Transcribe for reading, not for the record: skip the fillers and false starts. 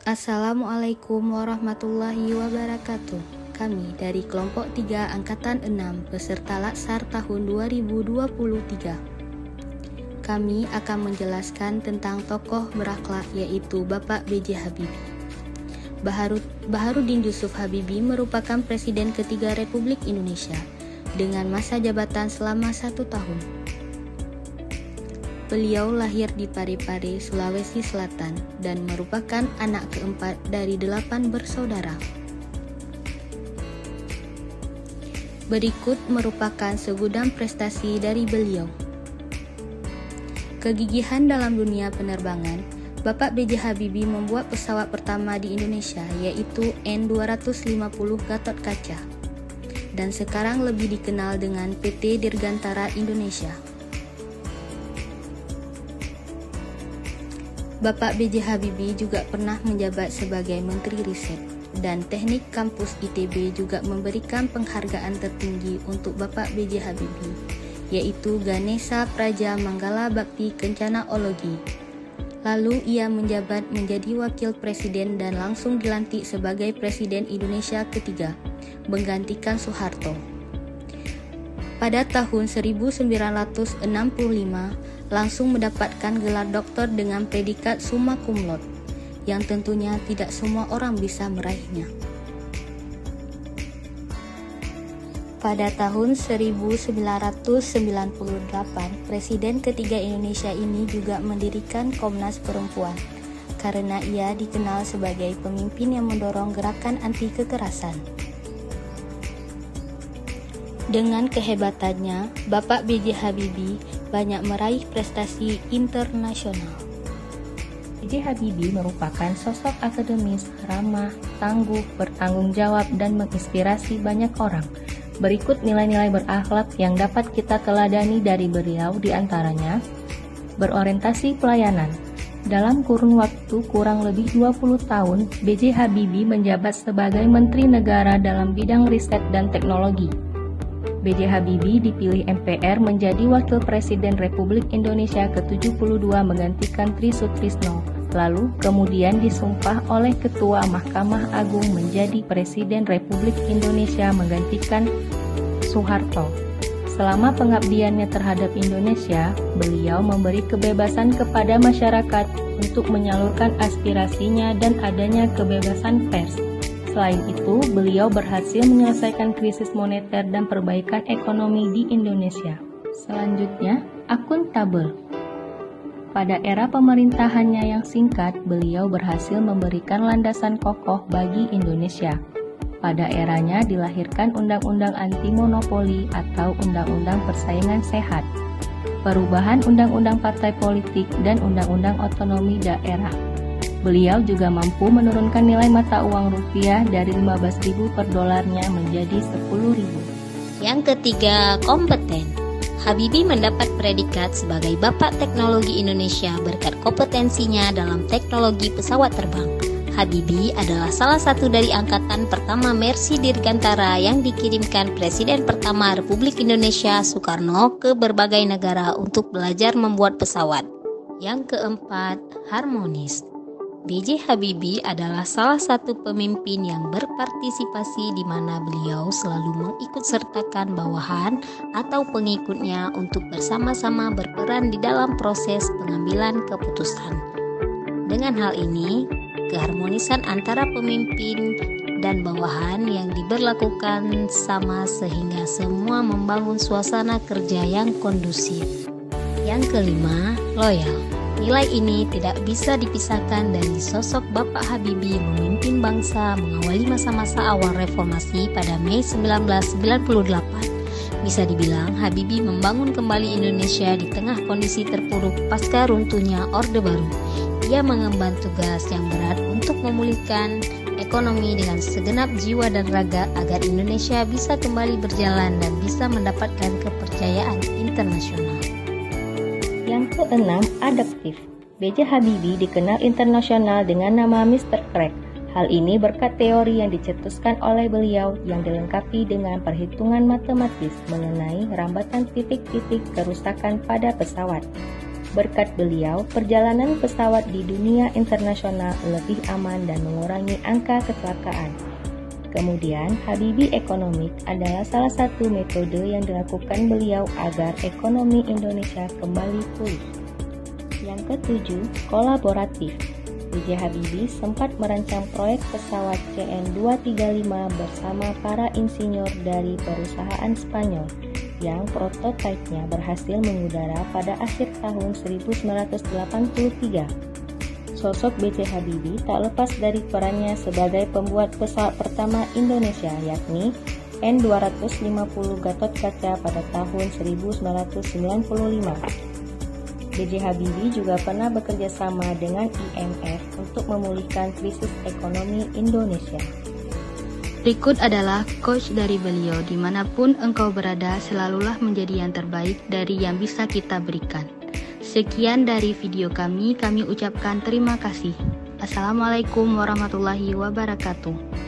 Assalamualaikum warahmatullahi wabarakatuh. Kami dari kelompok 3 Angkatan 6 peserta Latsar tahun 2023. Kami akan menjelaskan tentang tokoh berakhlak yaitu Bapak B.J. Habibie. Baharudin Yusuf Habibie merupakan Presiden ketiga Republik Indonesia dengan masa jabatan selama 1 tahun. Beliau lahir di Parepare, Sulawesi Selatan dan merupakan anak keempat dari 8 bersaudara. Berikut merupakan segudang prestasi dari beliau. Kegigihan dalam dunia penerbangan, Bapak B.J. Habibie membuat pesawat pertama di Indonesia yaitu N250 Gatot Kaca dan sekarang lebih dikenal dengan PT Dirgantara Indonesia. Bapak B.J. Habibie juga pernah menjabat sebagai Menteri Riset dan Teknik Kampus ITB juga memberikan penghargaan tertinggi untuk Bapak B.J. Habibie, yaitu Ganesha Praja Manggala Bakti Kencana Ologi. Lalu ia menjabat menjadi Wakil Presiden dan langsung dilantik sebagai Presiden Indonesia ketiga, menggantikan Soeharto. Pada tahun 1965, langsung mendapatkan gelar doktor dengan predikat summa cum laude, yang tentunya tidak semua orang bisa meraihnya. Pada tahun 1998, Presiden ketiga Indonesia ini juga mendirikan Komnas Perempuan, karena ia dikenal sebagai pemimpin yang mendorong gerakan anti kekerasan. Dengan kehebatannya, Bapak B.J. Habibie banyak meraih prestasi internasional. B.J. Habibie merupakan sosok akademis, ramah, tangguh, bertanggung jawab, dan menginspirasi banyak orang. Berikut nilai-nilai berakhlak yang dapat kita teladani dari beliau, diantaranya berorientasi pelayanan. Dalam kurun waktu kurang lebih 20 tahun, B.J. Habibie menjabat sebagai Menteri Negara dalam bidang riset dan teknologi. B.J. Habibie dipilih MPR menjadi Wakil Presiden Republik Indonesia ke-72 menggantikan Tri Sutrisno, lalu kemudian disumpah oleh Ketua Mahkamah Agung menjadi Presiden Republik Indonesia menggantikan Soeharto. Selama pengabdiannya terhadap Indonesia, beliau memberi kebebasan kepada masyarakat untuk menyalurkan aspirasinya dan adanya kebebasan pers. Selain itu, beliau berhasil menyelesaikan krisis moneter dan perbaikan ekonomi di Indonesia. Selanjutnya, akuntabel. Pada era pemerintahannya yang singkat, beliau berhasil memberikan landasan kokoh bagi Indonesia. Pada eranya dilahirkan Undang-Undang Anti Monopoli atau Undang-Undang Persaingan Sehat, perubahan Undang-Undang Partai Politik, dan Undang-Undang Otonomi Daerah. Beliau juga mampu menurunkan nilai mata uang rupiah dari 15.000 per dolarnya menjadi 10.000. Yang ketiga, kompeten. Habibie mendapat predikat sebagai Bapak Teknologi Indonesia berkat kompetensinya dalam teknologi pesawat terbang. Habibie adalah salah satu dari angkatan pertama Mercy Dirgantara yang dikirimkan Presiden pertama Republik Indonesia Soekarno ke berbagai negara untuk belajar membuat pesawat. Yang keempat, harmonis. B.J. Habibie adalah salah satu pemimpin yang berpartisipasi di mana beliau selalu mengikutsertakan bawahan atau pengikutnya untuk bersama-sama berperan di dalam proses pengambilan keputusan. Dengan hal ini, keharmonisan antara pemimpin dan bawahan yang diberlakukan sama sehingga semua membangun suasana kerja yang kondusif. Yang kelima, loyal. Nilai ini tidak bisa dipisahkan dari sosok Bapak Habibie memimpin bangsa mengawali masa-masa awal reformasi pada Mei 1998. Bisa dibilang Habibie membangun kembali Indonesia di tengah kondisi terpuruk pasca runtuhnya Orde Baru. Ia mengemban tugas yang berat untuk memulihkan ekonomi dengan segenap jiwa dan raga agar Indonesia bisa kembali berjalan dan bisa mendapatkan kepercayaan internasional. Yang keenam, adaptif. B.J. Habibie dikenal internasional dengan nama Mr. Crack. Hal ini berkat teori yang dicetuskan oleh beliau yang dilengkapi dengan perhitungan matematis mengenai rambatan titik-titik kerusakan pada pesawat. Berkat beliau, perjalanan pesawat di dunia internasional lebih aman dan mengurangi angka kecelakaan. Kemudian, Habibie Economic adalah salah satu metode yang dilakukan beliau agar ekonomi Indonesia kembali pulih. Yang ketujuh, kolaboratif. B.J. Habibie sempat merancang proyek pesawat CN-235 bersama para insinyur dari perusahaan Spanyol, yang prototipenya berhasil mengudara pada akhir tahun 1983. Sosok B.J. Habibie tak lepas dari perannya sebagai pembuat pesawat pertama Indonesia, yakni N250 Gatotkaca pada tahun 1995. B.J. Habibie juga pernah bekerja sama dengan IMF untuk memulihkan krisis ekonomi Indonesia. Berikut adalah quotes dari beliau, dimanapun engkau berada selalulah menjadi yang terbaik dari yang bisa kita berikan. Sekian dari video kami ucapkan terima kasih. Assalamualaikum warahmatullahi wabarakatuh.